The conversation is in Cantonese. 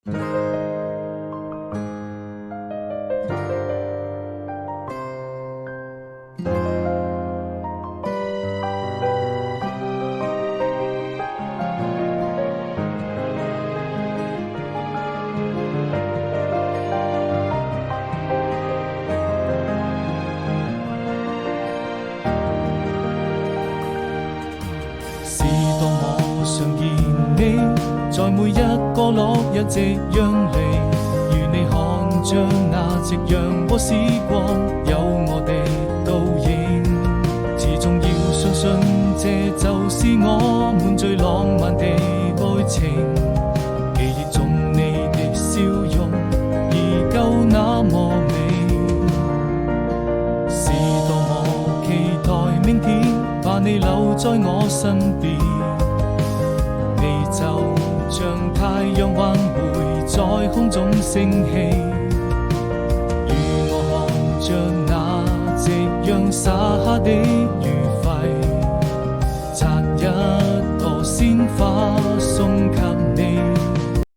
是當我常見你，在每一個落日夕陽離，如你看着那夕陽和時光，有我的倒影。始終要相信，這就是我們最浪漫的愛情。記憶中你的笑容，依舊那麼美。是多麼期待明天，把你留在我身邊。你就像太陽還會在空中升起，與我看着那夕陽灑下的餘暉，摘一朵鮮花送給